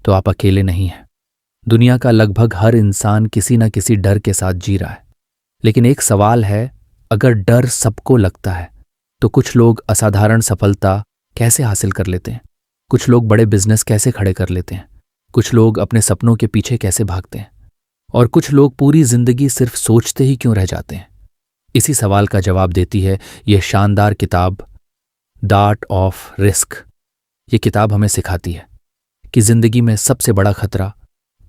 तो आप अकेले नहीं हैं। दुनिया का लगभग हर इंसान किसी न किसी डर के साथ जी रहा है। लेकिन एक सवाल है, अगर डर सबको लगता है तो कुछ लोग असाधारण सफलता कैसे हासिल कर लेते हैं? कुछ लोग बड़े बिजनेस कैसे खड़े कर लेते हैं? कुछ लोग अपने सपनों के पीछे कैसे भागते हैं? और कुछ लोग पूरी जिंदगी सिर्फ सोचते ही क्यों रह जाते हैं? इसी सवाल का जवाब देती है यह शानदार किताब द आर्ट ऑफ रिस्क। ये किताब हमें सिखाती है कि जिंदगी में सबसे बड़ा खतरा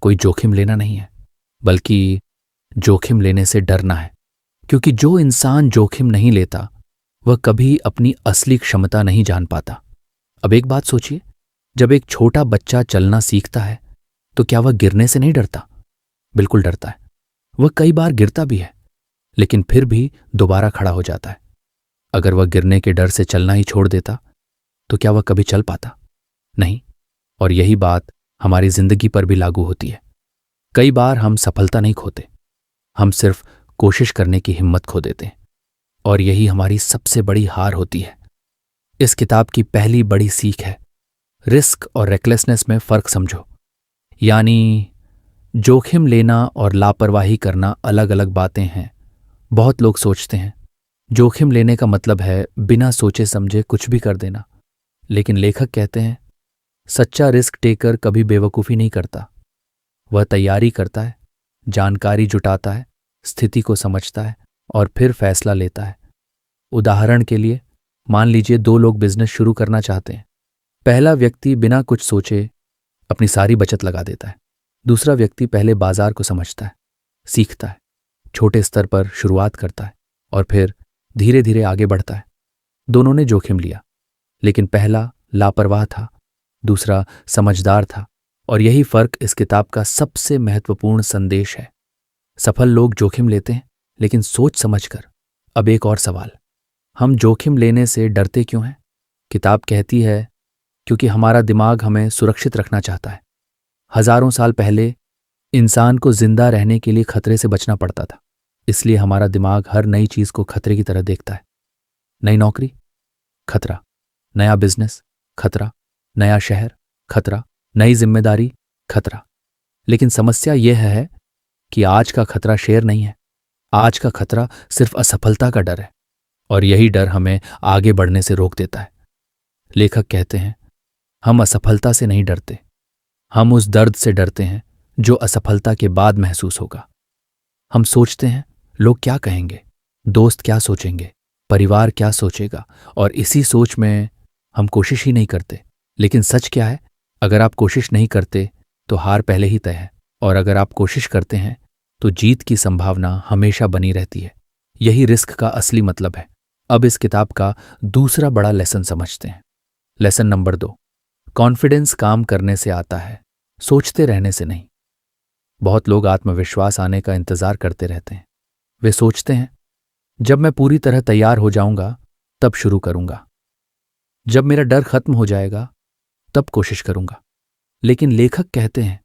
कोई जोखिम लेना नहीं है, बल्कि जोखिम लेने से डरना है। क्योंकि जो इंसान जोखिम नहीं लेता वह कभी अपनी असली क्षमता नहीं जान पाता। अब एक बात सोचिए, जब एक छोटा बच्चा चलना सीखता है तो क्या वह गिरने से नहीं डरता? बिल्कुल डरता है। वह कई बार गिरता भी है, लेकिन फिर भी दोबारा खड़ा हो जाता है। अगर वह गिरने के डर से चलना ही छोड़ देता तो क्या वह कभी चल पाता? नहीं। और यही बात हमारी जिंदगी पर भी लागू होती है। कई बार हम सफलता नहीं खोते, हम सिर्फ कोशिश करने की हिम्मत खो देते हैं, और यही हमारी सबसे बड़ी हार होती है। इस किताब की पहली बड़ी सीख है, रिस्क और रेकलेसनेस में फर्क समझो। यानी जोखिम लेना और लापरवाही करना अलग अलग बातें हैं। बहुत लोग सोचते हैं जोखिम लेने का मतलब है बिना सोचे समझे कुछ भी कर देना, लेकिन लेखक कहते हैं सच्चा रिस्क टेकर कभी बेवकूफ़ी नहीं करता। वह तैयारी करता है, जानकारी जुटाता है, स्थिति को समझता है और फिर फैसला लेता है। उदाहरण के लिए, मान लीजिए 2 लोग बिजनेस शुरू करना चाहते हैं। पहला व्यक्ति बिना कुछ सोचे अपनी सारी बचत लगा देता है। दूसरा व्यक्ति पहले बाजार को समझता है, सीखता है, छोटे स्तर पर शुरुआत करता है और फिर धीरे धीरे आगे बढ़ता है। दोनों ने जोखिम लिया, लेकिन पहला लापरवाह था, दूसरा समझदार था। और यही फर्क इस किताब का सबसे महत्वपूर्ण संदेश है। सफल लोग जोखिम लेते हैं, लेकिन सोच समझकर। अब एक और सवाल, हम जोखिम लेने से डरते क्यों हैं? किताब कहती है क्योंकि हमारा दिमाग हमें सुरक्षित रखना चाहता है। हजारों साल पहले इंसान को जिंदा रहने के लिए खतरे से बचना पड़ता था, इसलिए हमारा दिमाग हर नई चीज को खतरे की तरह देखता है। नई नौकरी, खतरा। नया बिजनेस, खतरा। नया शहर, खतरा। नई जिम्मेदारी, खतरा। लेकिन समस्या यह है कि आज का खतरा शेर नहीं है। आज का खतरा सिर्फ असफलता का डर है, और यही डर हमें आगे बढ़ने से रोक देता है। लेखक कहते हैं हम असफलता से नहीं डरते, हम उस दर्द से डरते हैं जो असफलता के बाद महसूस होगा। हम सोचते हैं लोग क्या कहेंगे, दोस्त क्या सोचेंगे, परिवार क्या सोचेगा, और इसी सोच में हम कोशिश ही नहीं करते। लेकिन सच क्या है, अगर आप कोशिश नहीं करते तो हार पहले ही तय है, और अगर आप कोशिश करते हैं तो जीत की संभावना हमेशा बनी रहती है। यही रिस्क का असली मतलब है। अब इस किताब का दूसरा बड़ा लेसन समझते हैं। लेसन नंबर 2, कॉन्फिडेंस काम करने से आता है, सोचते रहने से नहीं। बहुत लोग आत्मविश्वास आने का इंतजार करते रहते हैं। वे सोचते हैं जब मैं पूरी तरह तैयार हो जाऊंगा तब शुरू करूंगा, जब मेरा डर खत्म हो जाएगा तब कोशिश करूंगा। लेकिन लेखक कहते हैं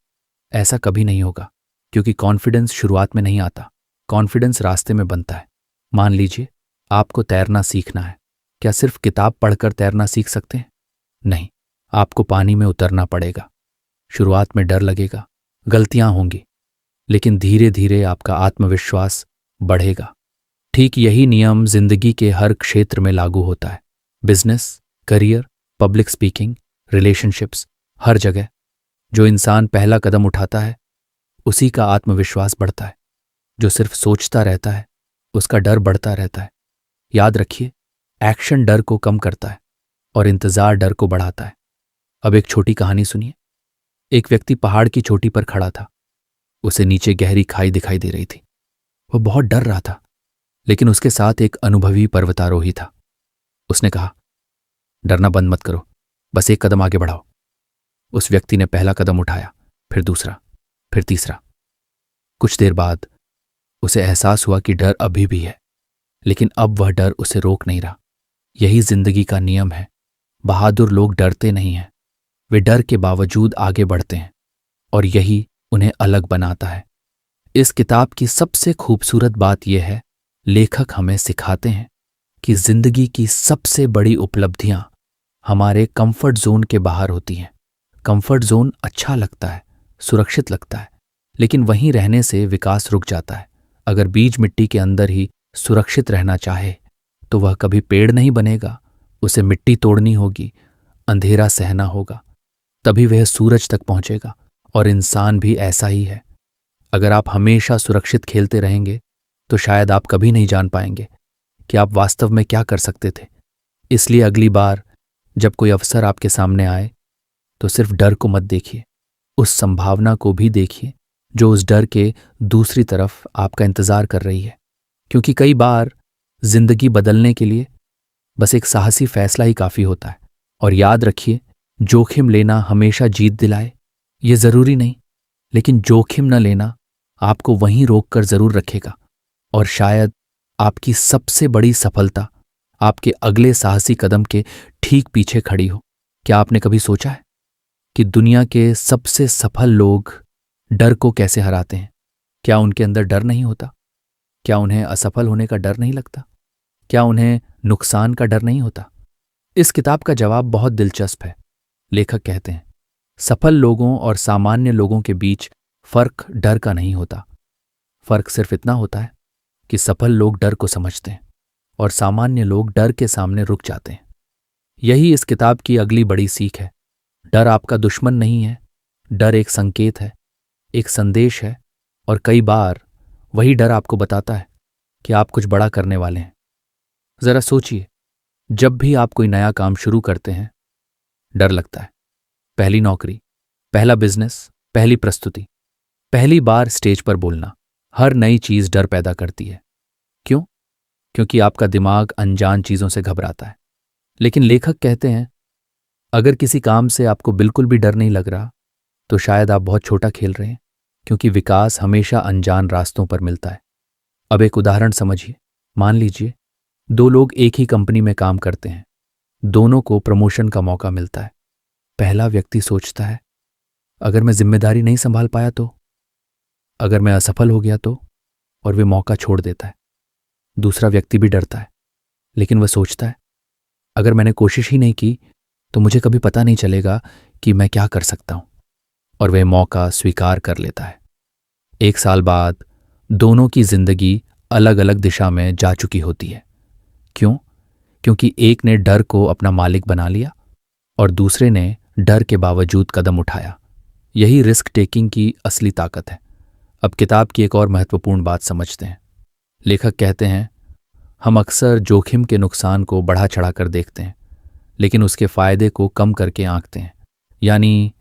ऐसा कभी नहीं होगा, क्योंकि कॉन्फिडेंस शुरुआत में नहीं आता, कॉन्फिडेंस रास्ते में बनता है। मान लीजिए आपको तैरना सीखना है, क्या सिर्फ किताब पढ़कर तैरना सीख सकते हैं? नहीं, आपको पानी में उतरना पड़ेगा। शुरुआत में डर लगेगा, गलतियां होंगी, लेकिन धीरे धीरे आपका आत्मविश्वास बढ़ेगा। ठीक यही नियम जिंदगी के हर क्षेत्र में लागू होता है। Business, career, public speaking, relationships, हर जगह। जो इंसान पहला कदम उठाता है उसी का आत्मविश्वास बढ़ता है। जो सिर्फ सोचता रहता है उसका डर बढ़ता रहता है। याद रखिए, एक्शन डर को कम करता है और इंतजार डर को बढ़ाता है। अब एक छोटी कहानी सुनिए। एक व्यक्ति पहाड़ की चोटी पर खड़ा था। उसे नीचे गहरी खाई दिखाई दे रही थी। वह बहुत डर रहा था, लेकिन उसके साथ एक अनुभवी पर्वतारोही था। उसने कहा, डरना बंद मत करो, बस एक कदम आगे बढ़ाओ। उस व्यक्ति ने पहला कदम उठाया, फिर दूसरा, फिर तीसरा। कुछ देर बाद उसे एहसास हुआ कि डर अभी भी है, लेकिन अब वह डर उसे रोक नहीं रहा। यही जिंदगी का नियम है। बहादुर लोग डरते नहीं हैं, वे डर के बावजूद आगे बढ़ते हैं, और यही उन्हें अलग बनाता है। इस किताब की सबसे खूबसूरत बात यह है, लेखक हमें सिखाते हैं कि जिंदगी की सबसे बड़ी उपलब्धियां हमारे कंफर्ट जोन के बाहर होती हैं। कंफर्ट जोन अच्छा लगता है, सुरक्षित लगता है, लेकिन वहीं रहने से विकास रुक जाता है। अगर बीज मिट्टी के अंदर ही सुरक्षित रहना चाहे तो वह कभी पेड़ नहीं बनेगा, उसे मिट्टी तोड़नी होगी, अंधेरा सहना होगा, तभी वह सूरज तक पहुंचेगा। और इंसान भी ऐसा ही है। अगर आप हमेशा सुरक्षित खेलते रहेंगे तो शायद आप कभी नहीं जान पाएंगे कि आप वास्तव में क्या कर सकते थे। इसलिए अगली बार जब कोई अवसर आपके सामने आए तो सिर्फ डर को मत देखिए, उस संभावना को भी देखिए जो उस डर के दूसरी तरफ आपका इंतजार कर रही है। क्योंकि कई बार जिंदगी बदलने के लिए बस एक साहसी फैसला ही काफी होता है। और याद रखिए, जोखिम लेना हमेशा जीत दिलाए ये जरूरी नहीं, लेकिन जोखिम न लेना आपको वहीं रोककर जरूर रखेगा। और शायद आपकी सबसे बड़ी सफलता आपके अगले साहसी कदम के ठीक पीछे खड़ी हो। क्या आपने कभी सोचा है कि दुनिया के सबसे सफल लोग डर को कैसे हराते हैं? क्या उनके अंदर डर नहीं होता? क्या उन्हें असफल होने का डर नहीं लगता? क्या उन्हें नुकसान का डर नहीं होता? इस किताब का जवाब बहुत दिलचस्प है। लेखक कहते हैं, सफल लोगों और सामान्य लोगों के बीच फर्क डर का नहीं होता। फर्क सिर्फ इतना होता है कि सफल लोग डर को समझते हैं और सामान्य लोग डर के सामने रुक जाते हैं। यही इस किताब की अगली बड़ी सीख है। डर आपका दुश्मन नहीं है, डर एक संकेत है, एक संदेश है, और कई बार वही डर आपको बताता है कि आप कुछ बड़ा करने वाले हैं। जरा सोचिए, जब भी आप कोई नया काम शुरू करते हैं डर लगता है। पहली नौकरी, पहला बिजनेस, पहली प्रस्तुति, पहली बार स्टेज पर बोलना, हर नई चीज डर पैदा करती है। क्यों? क्योंकि आपका दिमाग अनजान चीजों से घबराता है। लेकिन लेखक कहते हैं, अगर किसी काम से आपको बिल्कुल भी डर नहीं लग रहा तो शायद आप बहुत छोटा खेल रहे हैं, क्योंकि विकास हमेशा अनजान रास्तों पर मिलता है। अब एक उदाहरण समझिए। मान लीजिए दो लोग एक ही कंपनी में काम करते हैं, दोनों को प्रमोशन का मौका मिलता है। पहला व्यक्ति सोचता है, अगर मैं जिम्मेदारी नहीं संभाल पाया तो, अगर मैं असफल हो गया तो, और वे मौका छोड़ देता है। दूसरा व्यक्ति भी डरता है, लेकिन वह सोचता है, अगर मैंने कोशिश ही नहीं की तो मुझे कभी पता नहीं चलेगा कि मैं क्या कर सकता हूं, और वह मौका स्वीकार कर लेता है। 1 साल बाद दोनों की जिंदगी अलग अलग दिशा में जा चुकी होती है। क्यों? क्योंकि एक ने डर को अपना मालिक बना लिया और दूसरे ने डर के बावजूद कदम उठाया। यही रिस्क टेकिंग की असली ताकत है। अब किताब की एक और महत्वपूर्ण बात समझते हैं। लेखक कहते हैं, हम अक्सर जोखिम के नुकसान को बढ़ा चढ़ाकर देखते हैं, लेकिन उसके फायदे को कम करके आंकते हैं। यानी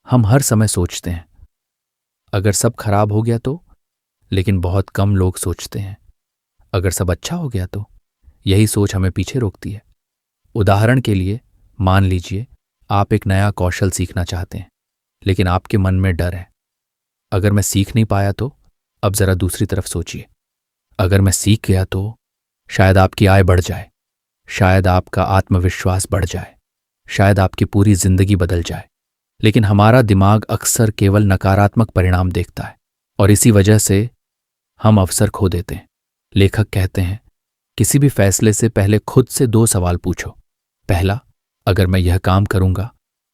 हम हर समय सोचते हैं, अगर सब खराब हो गया तो, लेकिन बहुत कम लोग सोचते हैं, अगर सब अच्छा हो गया तो। यही सोच हमें पीछे रोकती है। उदाहरण के लिए, मान लीजिए आप एक नया कौशल सीखना चाहते हैं, लेकिन आपके मन में डर है, अगर मैं सीख नहीं पाया तो। अब जरा दूसरी तरफ सोचिए, अगर मैं सीख गया तो शायद आपकी आय बढ़ जाए, शायद आपका आत्मविश्वास बढ़ जाए, शायद आपकी पूरी जिंदगी बदल जाए। लेकिन हमारा दिमाग अक्सर केवल नकारात्मक परिणाम देखता है और इसी वजह से हम अवसर खो देते हैं। लेखक कहते हैं, किसी भी फैसले से पहले खुद से 2 सवाल पूछो। पहला, अगर मैं यह काम करूंगा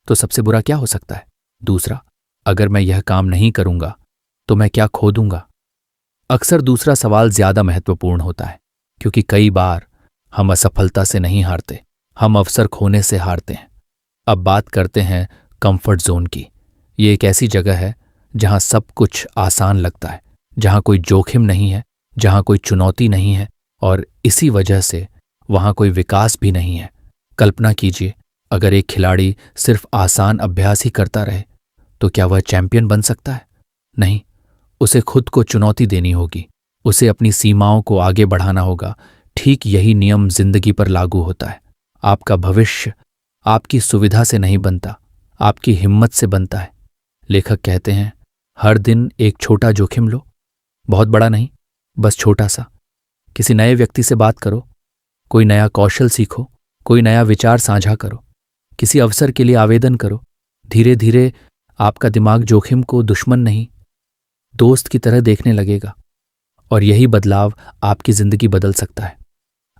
तो सबसे बुरा क्या हो सकता है? दूसरा, अगर मैं यह काम नहीं करूंगा तो मैं क्या खो दूंगा? अक्सर दूसरा सवाल ज्यादा महत्वपूर्ण होता है, क्योंकि कई बार हम असफलता से नहीं हारते, हम अवसर खोने से हारते हैं। अब बात करते हैं कंफर्ट जोन की। ये एक ऐसी जगह है जहां सब कुछ आसान लगता है, जहां कोई जोखिम नहीं है, जहां कोई चुनौती नहीं है, और इसी वजह से वहां कोई विकास भी नहीं है। कल्पना कीजिए, अगर एक खिलाड़ी सिर्फ आसान अभ्यास ही करता रहे तो क्या वह चैंपियन बन सकता है? नहीं, उसे खुद को चुनौती देनी होगी, उसे अपनी सीमाओं को आगे बढ़ाना होगा। ठीक यही नियम जिंदगी पर लागू होता है। आपका भविष्य आपकी सुविधा से नहीं बनता, आपकी हिम्मत से बनता है। लेखक कहते हैं, हर दिन एक छोटा जोखिम लो, बहुत बड़ा नहीं, बस छोटा सा। किसी नए व्यक्ति से बात करो, कोई नया कौशल सीखो, कोई नया विचार साझा करो, किसी अवसर के लिए आवेदन करो। धीरे धीरे आपका दिमाग जोखिम को दुश्मन नहीं, दोस्त की तरह देखने लगेगा, और यही बदलाव आपकी जिंदगी बदल सकता है।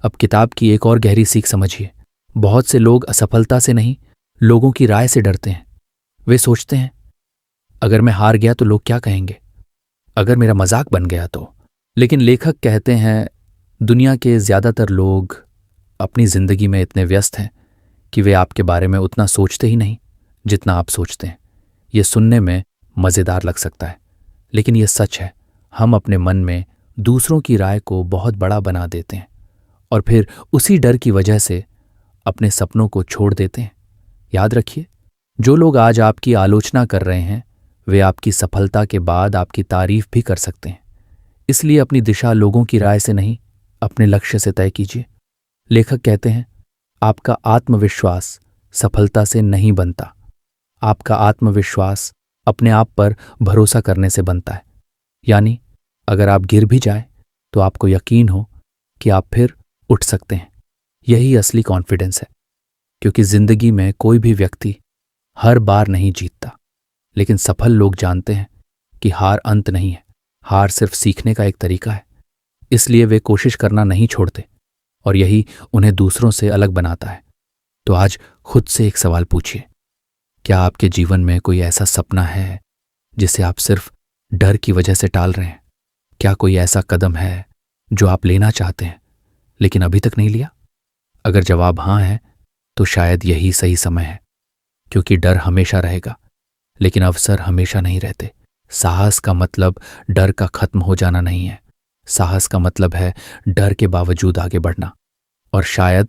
अब किताब की एक और गहरी सीख समझिए। बहुत से लोग असफलता से नहीं, लोगों की राय से डरते हैं। वे सोचते हैं, अगर मैं हार गया तो लोग क्या कहेंगे, अगर मेरा मजाक बन गया तो। लेकिन लेखक कहते हैं, दुनिया के ज्यादातर लोग अपनी जिंदगी में इतने व्यस्त हैं कि वे आपके बारे में उतना सोचते ही नहीं जितना आप सोचते हैं। ये सुनने में मजेदार लग सकता है, लेकिन ये सच है। हम अपने मन में दूसरों की राय को बहुत बड़ा बना देते हैं और फिर उसी डर की वजह से अपने सपनों को छोड़ देते हैं। याद रखिए, जो लोग आज आपकी आलोचना कर रहे हैं वे आपकी सफलता के बाद आपकी तारीफ भी कर सकते हैं। इसलिए अपनी दिशा लोगों की राय से नहीं, अपने लक्ष्य से तय कीजिए। लेखक कहते हैं, आपका आत्मविश्वास सफलता से नहीं बनता, आपका आत्मविश्वास अपने आप पर भरोसा करने से बनता है। यानी अगर आप गिर भी जाए तो आपको यकीन हो कि आप फिर उठ सकते हैं। यही असली कॉन्फिडेंस है, क्योंकि जिंदगी में कोई भी व्यक्ति हर बार नहीं जीतता, लेकिन सफल लोग जानते हैं कि हार अंत नहीं है, हार सिर्फ सीखने का एक तरीका है। इसलिए वे कोशिश करना नहीं छोड़ते और यही उन्हें दूसरों से अलग बनाता है। तो आज खुद से एक सवाल पूछिए, क्या आपके जीवन में कोई ऐसा सपना है जिसे आप सिर्फ डर की वजह से टाल रहे हैं? क्या कोई ऐसा कदम है जो आप लेना चाहते हैं लेकिन अभी तक नहीं लिया? अगर जवाब हाँ है तो शायद यही सही समय है, क्योंकि डर हमेशा रहेगा लेकिन अवसर हमेशा नहीं रहते। साहस का मतलब डर का खत्म हो जाना नहीं है, साहस का मतलब है डर के बावजूद आगे बढ़ना। और शायद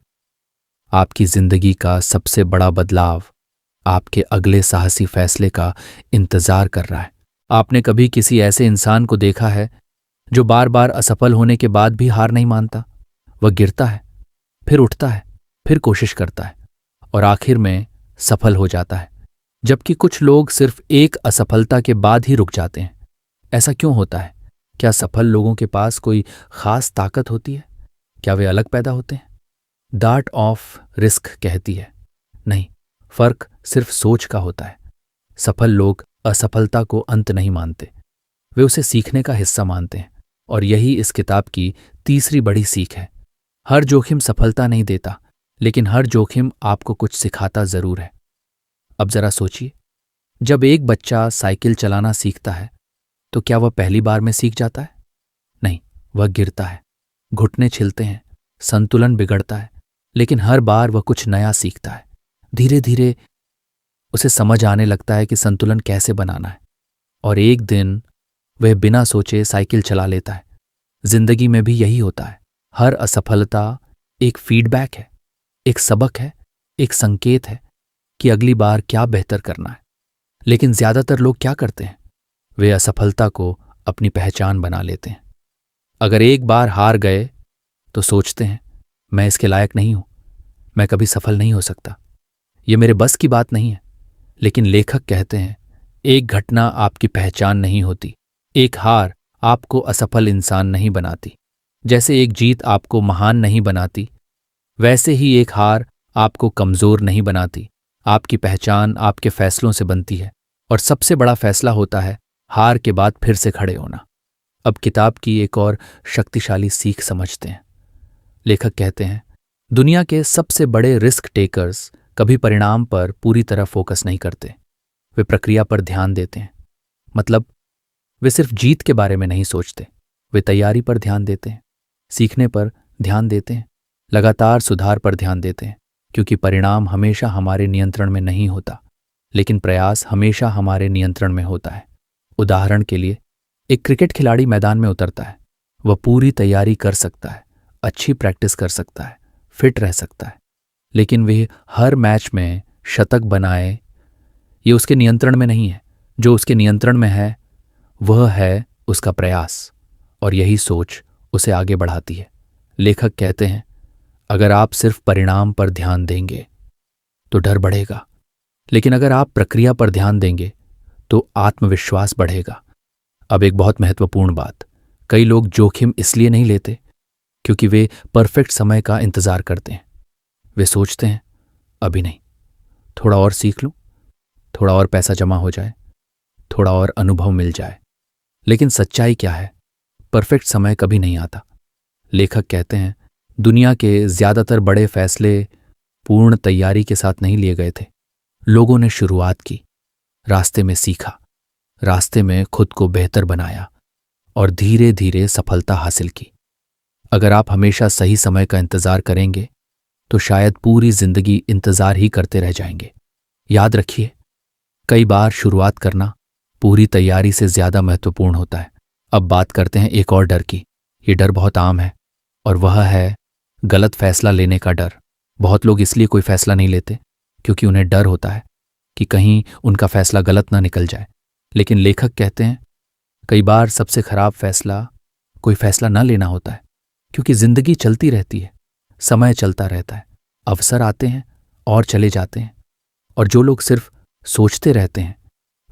आपकी जिंदगी का सबसे बड़ा बदलाव आपके अगले साहसी फैसले का इंतजार कर रहा है। आपने कभी किसी ऐसे इंसान को देखा है जो बार बार असफल होने के बाद भी हार नहीं मानता? वह गिरता है, फिर उठता है, फिर कोशिश करता है और आखिर में सफल हो जाता है। जबकि कुछ लोग सिर्फ एक असफलता के बाद ही रुक जाते हैं। ऐसा क्यों होता है? क्या सफल लोगों के पास कोई खास ताकत होती है? क्या वे अलग पैदा होते हैं? द आर्ट ऑफ रिस्क कहती है, नहीं, फर्क सिर्फ सोच का होता है। सफल लोग असफलता को अंत नहीं मानते, वे उसे सीखने का हिस्सा मानते हैं। और यही इस किताब की तीसरी बड़ी सीख है। हर जोखिम सफलता नहीं देता, लेकिन हर जोखिम आपको कुछ सिखाता जरूर है। अब जरा सोचिए, जब एक बच्चा साइकिल चलाना सीखता है तो क्या वह पहली बार में सीख जाता है? नहीं, वह गिरता है, घुटने छिलते हैं, संतुलन बिगड़ता है, लेकिन हर बार वह कुछ नया सीखता है। धीरे धीरे उसे समझ आने लगता है कि संतुलन कैसे बनाना है, और एक दिन वह बिना सोचे साइकिल चला लेता है। जिंदगी में भी यही होता है। हर असफलता एक फीडबैक है, एक सबक है, एक संकेत है कि अगली बार क्या बेहतर करना है। लेकिन ज्यादातर लोग क्या करते हैं? वे असफलता को अपनी पहचान बना लेते हैं। अगर एक बार हार गए तो सोचते हैं, मैं इसके लायक नहीं हूं, मैं कभी सफल नहीं हो सकता, ये मेरे बस की बात नहीं है। लेकिन लेखक कहते हैं, एक घटना आपकी पहचान नहीं होती, एक हार आपको असफल इंसान नहीं बनाती। जैसे एक जीत आपको महान नहीं बनाती, वैसे ही एक हार आपको कमजोर नहीं बनाती। आपकी पहचान आपके फैसलों से बनती है, और सबसे बड़ा फैसला होता है हार के बाद फिर से खड़े होना। अब किताब की एक और शक्तिशाली सीख समझते हैं। लेखक कहते हैं, दुनिया के सबसे बड़े रिस्क टेकर्स कभी परिणाम पर पूरी तरह फोकस नहीं करते, वे प्रक्रिया पर ध्यान देते हैं। मतलब वे सिर्फ जीत के बारे में नहीं सोचते, वे तैयारी पर ध्यान देते हैं, सीखने पर ध्यान देते हैं, लगातार सुधार पर ध्यान देते हैं। क्योंकि परिणाम हमेशा हमारे नियंत्रण में नहीं होता, लेकिन प्रयास हमेशा हमारे नियंत्रण में होता है। उदाहरण के लिए, एक क्रिकेट खिलाड़ी मैदान में उतरता है, वह पूरी तैयारी कर सकता है, अच्छी प्रैक्टिस कर सकता है, फिट रह सकता है, लेकिन वह हर मैच में शतक बनाए, ये उसके नियंत्रण में नहीं है। जो उसके नियंत्रण में है वह है उसका प्रयास, और यही सोच उसे आगे बढ़ाती है। लेखक कहते हैं, अगर आप सिर्फ परिणाम पर ध्यान देंगे तो डर बढ़ेगा, लेकिन अगर आप प्रक्रिया पर ध्यान देंगे तो आत्मविश्वास बढ़ेगा। अब एक बहुत महत्वपूर्ण बात, कई लोग जोखिम इसलिए नहीं लेते क्योंकि वे परफेक्ट समय का इंतजार करते हैं। वे सोचते हैं, अभी नहीं, थोड़ा और सीख लूं, थोड़ा और पैसा जमा हो जाए, थोड़ा और अनुभव मिल जाए। लेकिन सच्चाई क्या है? परफेक्ट समय कभी नहीं आता। लेखक कहते हैं, दुनिया के ज्यादातर बड़े फैसले पूर्ण तैयारी के साथ नहीं लिए गए थे। लोगों ने शुरुआत की, रास्ते में सीखा, रास्ते में खुद को बेहतर बनाया और धीरे धीरे सफलता हासिल की। अगर आप हमेशा सही समय का इंतजार करेंगे तो शायद पूरी जिंदगी इंतजार ही करते रह जाएंगे। याद रखिए, कई बार शुरुआत करना पूरी तैयारी से ज्यादा महत्वपूर्ण होता है। अब बात करते हैं एक और डर की। ये डर बहुत आम है और वह है गलत फैसला लेने का डर। बहुत लोग इसलिए कोई फैसला नहीं लेते क्योंकि उन्हें डर होता है कि कहीं उनका फैसला गलत ना निकल जाए। लेकिन लेखक कहते हैं कई बार सबसे खराब फैसला कोई फैसला ना लेना होता है, क्योंकि जिंदगी चलती रहती है, समय चलता रहता है, अवसर आते हैं और चले जाते हैं, और जो लोग सिर्फ सोचते रहते हैं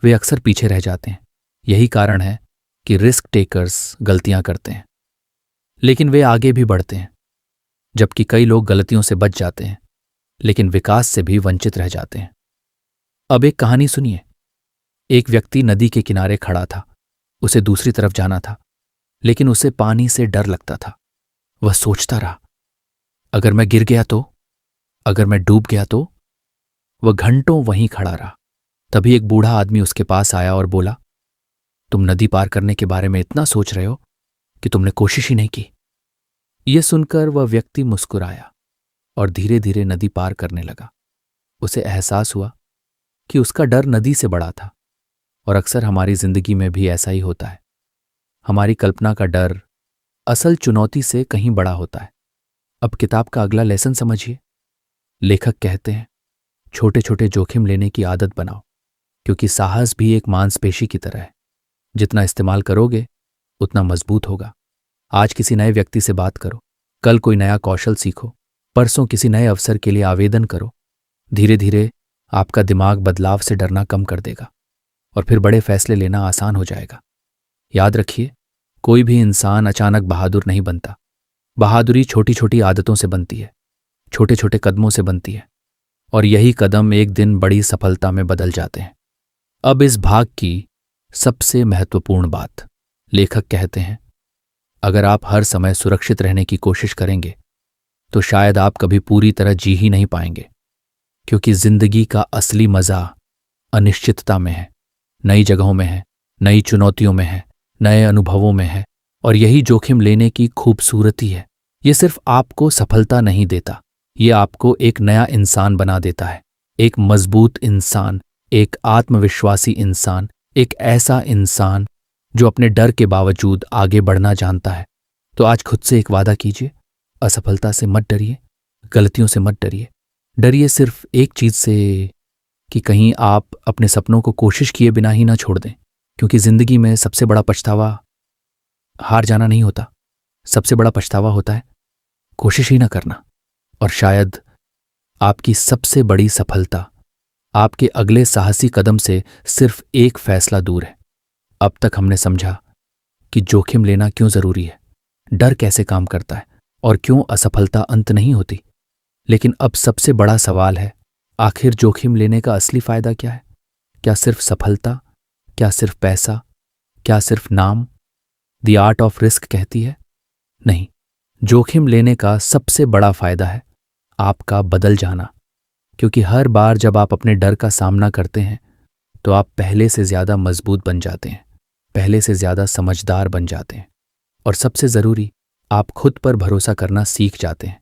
वे अक्सर पीछे रह जाते हैं। यही कारण है कि रिस्क टेकर्स गलतियां करते हैं लेकिन वे आगे भी बढ़ते हैं, जबकि कई लोग गलतियों से बच जाते हैं लेकिन विकास से भी वंचित रह जाते हैं। अब एक कहानी सुनिए। एक व्यक्ति नदी के किनारे खड़ा था। उसे दूसरी तरफ जाना था, लेकिन उसे पानी से डर लगता था। वह सोचता रहा, अगर मैं गिर गया तो, अगर मैं डूब गया तो। वह घंटों वहीं खड़ा रहा। तभी एक बूढ़ा आदमी उसके पास आया और बोला, तुम नदी पार करने के बारे में इतना सोच रहे हो कि तुमने कोशिश ही नहीं की। यह सुनकर वह व्यक्ति मुस्कुराया और धीरे धीरे नदी पार करने लगा। उसे एहसास हुआ कि उसका डर नदी से बड़ा था, और अक्सर हमारी जिंदगी में भी ऐसा ही होता है। हमारी कल्पना का डर असल चुनौती से कहीं बड़ा होता है। अब किताब का अगला लेसन समझिए। लेखक कहते हैं छोटे छोटे जोखिम लेने की आदत बनाओ, क्योंकि साहस भी एक मांसपेशी की तरह है। जितना इस्तेमाल करोगे उतना मजबूत होगा। आज किसी नए व्यक्ति से बात करो, कल कोई नया कौशल सीखो, परसों किसी नए अवसर के लिए आवेदन करो। धीरे धीरे आपका दिमाग बदलाव से डरना कम कर देगा और फिर बड़े फैसले लेना आसान हो जाएगा। याद रखिए, कोई भी इंसान अचानक बहादुर नहीं बनता। बहादुरी छोटी छोटी आदतों से बनती है, छोटे छोटे कदमों से बनती है, और यही कदम एक दिन बड़ी सफलता में बदल जाते हैं। अब इस भाग की सबसे महत्वपूर्ण बात। लेखक कहते हैं अगर आप हर समय सुरक्षित रहने की कोशिश करेंगे तो शायद आप कभी पूरी तरह जी ही नहीं पाएंगे, क्योंकि जिंदगी का असली मजा अनिश्चितता में है, नई जगहों में है, नई चुनौतियों में है, नए अनुभवों में है। और यही जोखिम लेने की खूबसूरती है। ये सिर्फ आपको सफलता नहीं देता, ये आपको एक नया इंसान बना देता है। एक मजबूत इंसान, एक आत्मविश्वासी इंसान, एक ऐसा इंसान जो अपने डर के बावजूद आगे बढ़ना जानता है। तो आज खुद से एक वादा कीजिए, असफलता से मत डरिए, गलतियों से मत डरिए। डरिए सिर्फ एक चीज से कि कहीं आप अपने सपनों को कोशिश किए बिना ही ना छोड़ दें, क्योंकि जिंदगी में सबसे बड़ा पछतावा हार जाना नहीं होता, सबसे बड़ा पछतावा होता है कोशिश ही ना करना। और शायद आपकी सबसे बड़ी सफलता आपके अगले साहसी कदम से सिर्फ एक फैसला दूर है। अब तक हमने समझा कि जोखिम लेना क्यों जरूरी है, डर कैसे काम करता है और क्यों असफलता अंत नहीं होती। लेकिन अब सबसे बड़ा सवाल है, आखिर जोखिम लेने का असली फायदा क्या है? क्या सिर्फ सफलता? क्या सिर्फ पैसा? क्या सिर्फ नाम? द आर्ट ऑफ रिस्क कहती है नहीं, जोखिम लेने का सबसे बड़ा फायदा है आपका बदल जाना। क्योंकि हर बार जब आप अपने डर का सामना करते हैं तो आप पहले से ज्यादा मजबूत बन जाते हैं, पहले से ज्यादा समझदार बन जाते हैं, और सबसे जरूरी, आप खुद पर भरोसा करना सीख जाते हैं।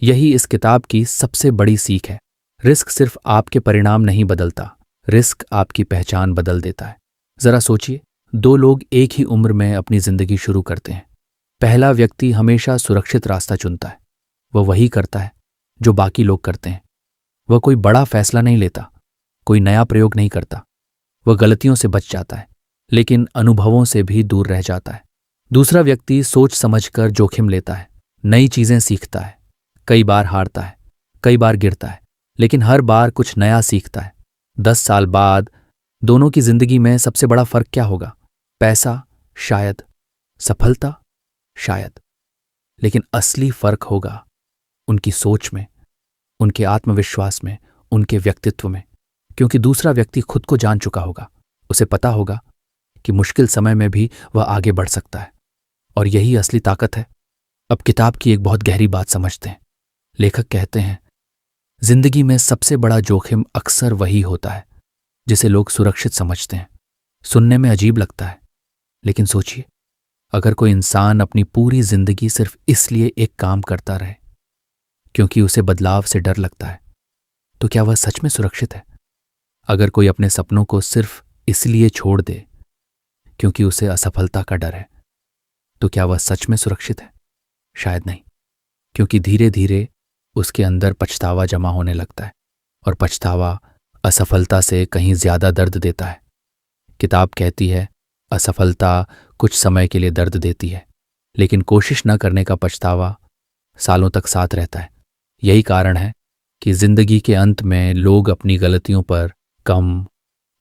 यही इस किताब की सबसे बड़ी सीख है। रिस्क सिर्फ आपके परिणाम नहीं बदलता, रिस्क आपकी पहचान बदल देता है। जरा सोचिए, दो लोग एक ही उम्र में अपनी जिंदगी शुरू करते हैं। पहला व्यक्ति हमेशा सुरक्षित रास्ता चुनता है, वह वही करता है जो बाकी लोग करते हैं। वह कोई बड़ा फैसला नहीं लेता, कोई नया प्रयोग नहीं करता, वह गलतियों से बच जाता है लेकिन अनुभवों से भी दूर रह जाता है। दूसरा व्यक्ति सोच समझकर जोखिम लेता है, नई चीजें सीखता है, कई बार हारता है, कई बार गिरता है, लेकिन हर बार कुछ नया सीखता है। 10 साल बाद दोनों की जिंदगी में सबसे बड़ा फर्क क्या होगा? पैसा? शायद। सफलता? शायद। लेकिन असली फर्क होगा उनकी सोच में, उनके आत्मविश्वास में, उनके व्यक्तित्व में। क्योंकि दूसरा व्यक्ति खुद को जान चुका होगा, उसे पता होगा कि मुश्किल समय में भी वह आगे बढ़ सकता है, और यही असली ताकत है। अब किताब की एक बहुत गहरी बात समझते हैं। लेखक कहते हैं जिंदगी में सबसे बड़ा जोखिम अक्सर वही होता है जिसे लोग सुरक्षित समझते हैं। सुनने में अजीब लगता है, लेकिन सोचिए, अगर कोई इंसान अपनी पूरी जिंदगी सिर्फ इसलिए एक काम करता रहे क्योंकि उसे बदलाव से डर लगता है, तो क्या वह सच में सुरक्षित है? अगर कोई अपने सपनों को सिर्फ इसलिए छोड़ दे क्योंकि उसे असफलता का डर है, तो क्या वह सच में सुरक्षित है? शायद नहीं, क्योंकि धीरे धीरे उसके अंदर पछतावा जमा होने लगता है, और पछतावा असफलता से कहीं ज्यादा दर्द देता है। किताब कहती है, असफलता कुछ समय के लिए दर्द देती है, लेकिन कोशिश न करने का पछतावा सालों तक साथ रहता है। यही कारण है कि जिंदगी के अंत में लोग अपनी गलतियों पर कम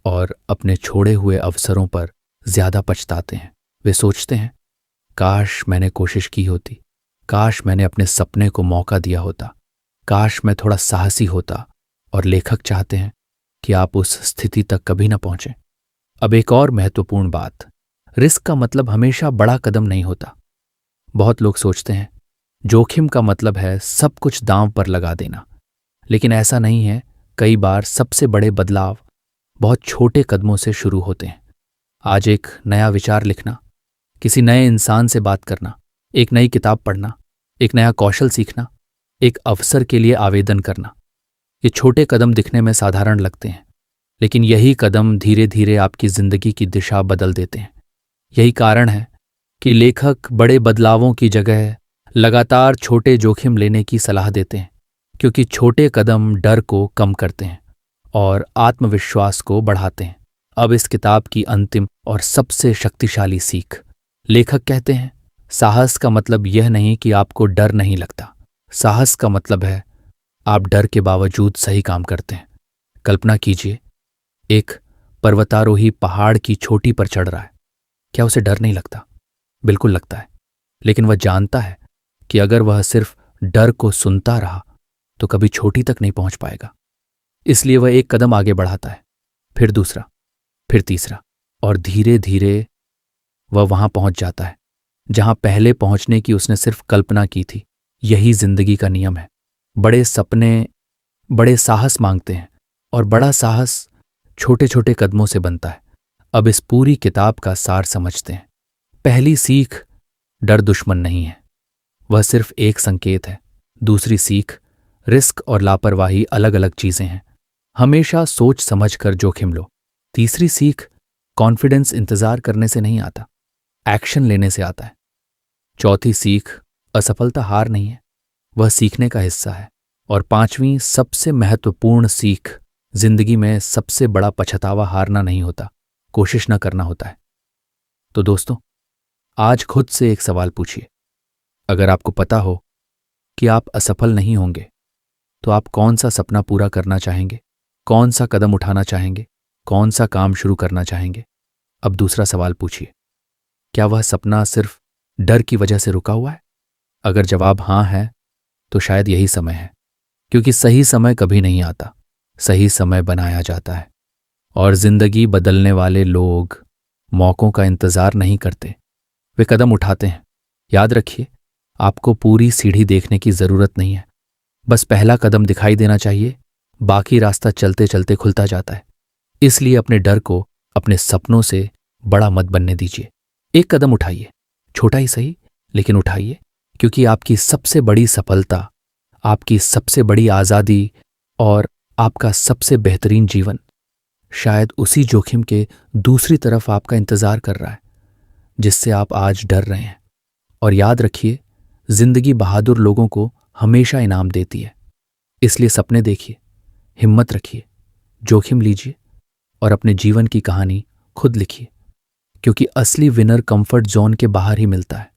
और अपने छोड़े हुए अवसरों पर ज्यादा पछताते हैं। वे सोचते हैं, काश मैंने कोशिश की होती, काश मैंने अपने सपने को मौका दिया होता, काश मैं थोड़ा साहसी होता। और लेखक चाहते हैं कि आप उस स्थिति तक कभी न पहुंचें। अब एक और महत्वपूर्ण बात, रिस्क का मतलब हमेशा बड़ा कदम नहीं होता। बहुत लोग सोचते हैं जोखिम का मतलब है सब कुछ दांव पर लगा देना, लेकिन ऐसा नहीं है। कई बार सबसे बड़े बदलाव बहुत छोटे कदमों से शुरू होते हैं। आज एक नया विचार लिखना, किसी नए इंसान से बात करना, एक नई किताब पढ़ना, एक नया कौशल सीखना, एक अवसर के लिए आवेदन करना। ये छोटे कदम दिखने में साधारण लगते हैं, लेकिन यही कदम धीरे धीरे आपकी जिंदगी की दिशा बदल देते हैं। यही कारण है कि लेखक बड़े बदलावों की जगह लगातार छोटे जोखिम लेने की सलाह देते हैं, क्योंकि छोटे कदम डर को कम करते हैं और आत्मविश्वास को बढ़ाते हैं। अब इस किताब की अंतिम और सबसे शक्तिशाली सीख, लेखक कहते हैं, साहस का मतलब यह नहीं कि आपको डर नहीं लगता। साहस का मतलब है आप डर के बावजूद सही काम करते हैं। कल्पना कीजिए, एक पर्वतारोही पहाड़ की चोटी पर चढ़ रहा है। क्या उसे डर नहीं लगता? बिल्कुल लगता है, लेकिन वह जानता है कि अगर वह सिर्फ डर को सुनता रहा तो कभी चोटी तक नहीं पहुंच पाएगा। इसलिए वह एक कदम आगे बढ़ाता है, फिर दूसरा, फिर तीसरा, और धीरे धीरे वह वहां पहुंच जाता है जहां पहले पहुंचने की उसने सिर्फ कल्पना की थी। यही जिंदगी का नियम है। बड़े सपने बड़े साहस मांगते हैं, और बड़ा साहस छोटे छोटे कदमों से बनता है। अब इस पूरी किताब का सार समझते हैं। पहली सीख, डर दुश्मन नहीं है, वह सिर्फ एक संकेत है। दूसरी सीख, रिस्क और लापरवाही अलग अलग चीजें हैं, हमेशा सोच समझ कर जोखिम लो। तीसरी सीख, कॉन्फिडेंस इंतजार करने से नहीं आता, एक्शन लेने से आता है। चौथी सीख, असफलता हार नहीं है, वह सीखने का हिस्सा है। और पांचवीं सबसे महत्वपूर्ण सीख, जिंदगी में सबसे बड़ा पछतावा हारना नहीं होता, कोशिश न करना होता है। तो दोस्तों, आज खुद से एक सवाल पूछिए, अगर आपको पता हो कि आप असफल नहीं होंगे, तो आप कौन सा सपना पूरा करना चाहेंगे? कौन सा कदम उठाना चाहेंगे? कौन सा काम शुरू करना चाहेंगे? अब दूसरा सवाल पूछिए, क्या वह सपना सिर्फ डर की वजह से रुका हुआ है? अगर जवाब हां है, तो शायद यही समय है, क्योंकि सही समय कभी नहीं आता, सही समय बनाया जाता है। और जिंदगी बदलने वाले लोग मौकों का इंतजार नहीं करते, वे कदम उठाते हैं। याद रखिए, आपको पूरी सीढ़ी देखने की जरूरत नहीं है, बस पहला कदम दिखाई देना चाहिए, बाकी रास्ता चलते चलते खुलता जाता है। इसलिए अपने डर को अपने सपनों से बड़ा मत बनने दीजिए। एक कदम उठाइए, छोटा ही सही, लेकिन उठाइए, क्योंकि आपकी सबसे बड़ी सफलता, आपकी सबसे बड़ी आज़ादी और आपका सबसे बेहतरीन जीवन शायद उसी जोखिम के दूसरी तरफ आपका इंतजार कर रहा है, जिससे आप आज डर रहे हैं। और याद रखिए, जिंदगी बहादुर लोगों को हमेशा इनाम देती है। इसलिए सपने देखिए, हिम्मत रखिए, जोखिम लीजिए और अपने जीवन की कहानी खुद लिखिए, क्योंकि असली विनर कंफर्ट जोन के बाहर ही मिलता है।